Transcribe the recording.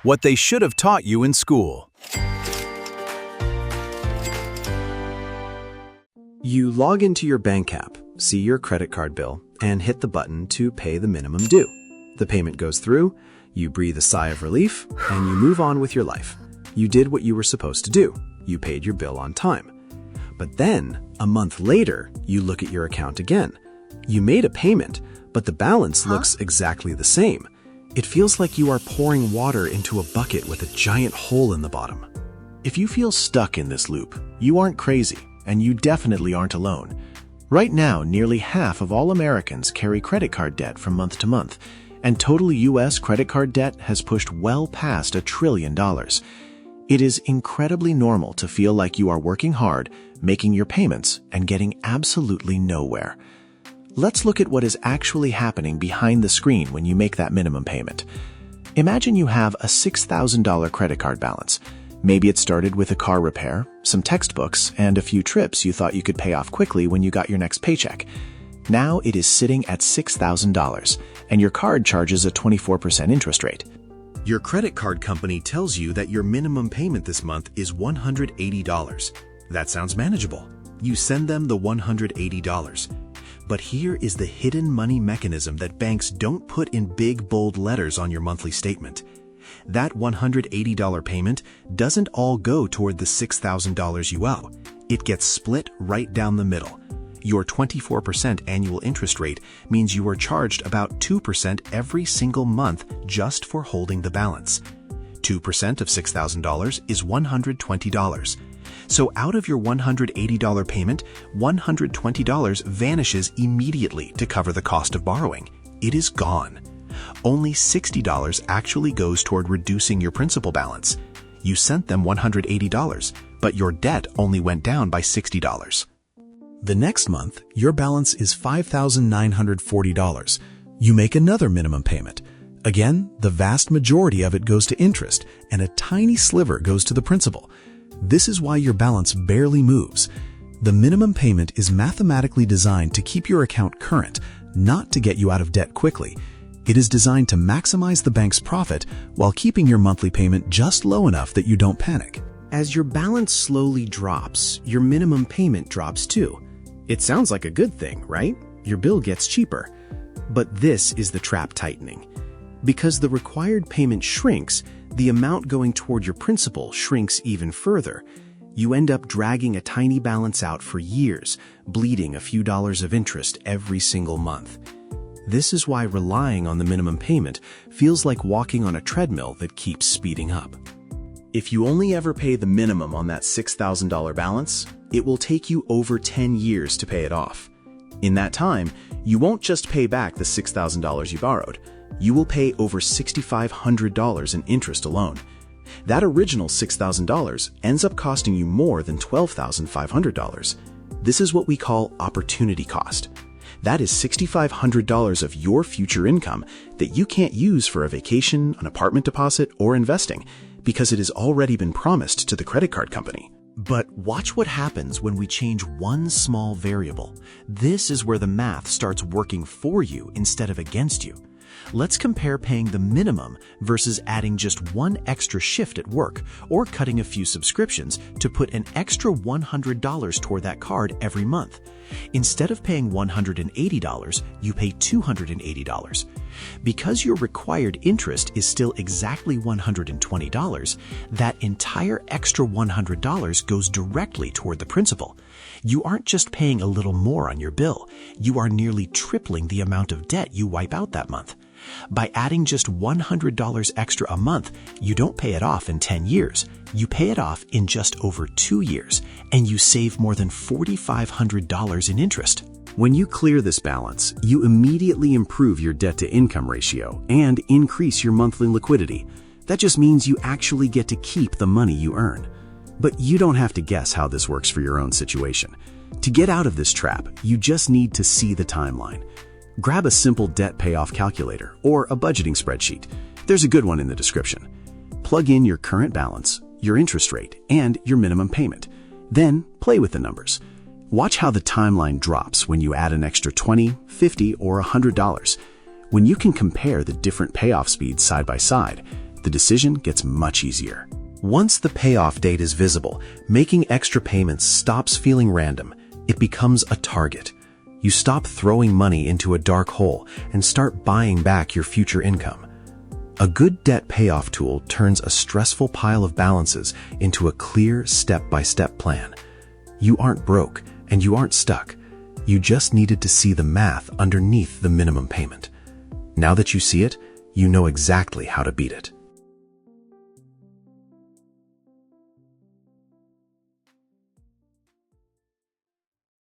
What they should have taught you in school. You log into your bank app, see your credit card bill, and hit the button to pay the minimum due. The payment goes through, you breathe a sigh of relief, and you move on with your life. You did what you were supposed to do. You paid your bill on time. But then, a month later, you look at your account again. You made a payment, but the balance looks exactly the same. It feels like you are pouring water into a bucket with a giant hole in the bottom. If you feel stuck in this loop, you aren't crazy, and you definitely aren't alone. Right now, nearly half of all Americans carry credit card debt from month to month, and total U.S. credit card debt has pushed well past $1 trillion. It is incredibly normal to feel like you are working hard, making your payments, and getting absolutely nowhere. Let's look at what is actually happening behind the screen when you make that minimum payment. Imagine you have a $6,000 credit card balance. Maybe it started with a car repair, some textbooks, and a few trips you thought you could pay off quickly when you got your next paycheck. Now it is sitting at $6,000, and your card charges a 24% interest rate. Your credit card company tells you that your minimum payment this month is $180. That sounds manageable. You send them the $180. But here is the hidden money mechanism that banks don't put in big, bold letters on your monthly statement. That $180 payment doesn't all go toward the $6,000 you owe. It gets split right down the middle. Your 24% annual interest rate means you are charged about 2% every single month just for holding the balance. 2% of $6,000 is $120. So out of your $180 payment, $120 vanishes immediately to cover the cost of borrowing. It is gone. Only $60 actually goes toward reducing your principal balance. You sent them $180, but your debt only went down by $60. The next month, your balance is $5,940. You make another minimum payment. Again, the vast majority of it goes to interest, and a tiny sliver goes to the principal. This is why your balance barely moves. The minimum payment is mathematically designed to keep your account current, not to get you out of debt quickly. It is designed to maximize the bank's profit while keeping your monthly payment just low enough that you don't panic. As your balance slowly drops, your minimum payment drops too. It sounds like a good thing, right? Your bill gets cheaper. But this is the trap tightening. Because the required payment shrinks, the amount going toward your principal shrinks even further. You end up dragging a tiny balance out for years, bleeding a few dollars of interest every single month. This is why relying on the minimum payment feels like walking on a treadmill that keeps speeding up. If you only ever pay the minimum on that $6,000 balance, it will take you over 10 years to pay it off. In that time, you won't just pay back the $6,000 you borrowed. You will pay over $6,500 in interest alone. That original $6,000 ends up costing you more than $12,500. This is what we call opportunity cost. That is $6,500 of your future income that you can't use for a vacation, an apartment deposit, or investing because it has already been promised to the credit card company. But watch what happens when we change one small variable. This is where the math starts working for you instead of against you. Let's compare paying the minimum versus adding just one extra shift at work or cutting a few subscriptions to put an extra $100 toward that card every month. Instead of paying $180, you pay $280. Because your required interest is still exactly $120, that entire extra $100 goes directly toward the principal. You aren't just paying a little more on your bill, you are nearly tripling the amount of debt you wipe out that month. By adding just $100 extra a month, you don't pay it off in 10 years. You pay it off in just over 2 years, and you save more than $4,500 in interest. When you clear this balance, you immediately improve your debt-to-income ratio and increase your monthly liquidity. That just means you actually get to keep the money you earn. But you don't have to guess how this works for your own situation. To get out of this trap, you just need to see the timeline. Grab a simple debt payoff calculator or a budgeting spreadsheet. There's a good one in the description. Plug in your current balance, your interest rate, and your minimum payment. Then play with the numbers. Watch how the timeline drops when you add an extra $20, $50, or $100. When you can compare the different payoff speeds side by side, the decision gets much easier. Once the payoff date is visible, making extra payments stops feeling random. It becomes a target. You stop throwing money into a dark hole and start buying back your future income. A good debt payoff tool turns a stressful pile of balances into a clear step-by-step plan. You aren't broke and you aren't stuck. You just needed to see the math underneath the minimum payment. Now that you see it, you know exactly how to beat it.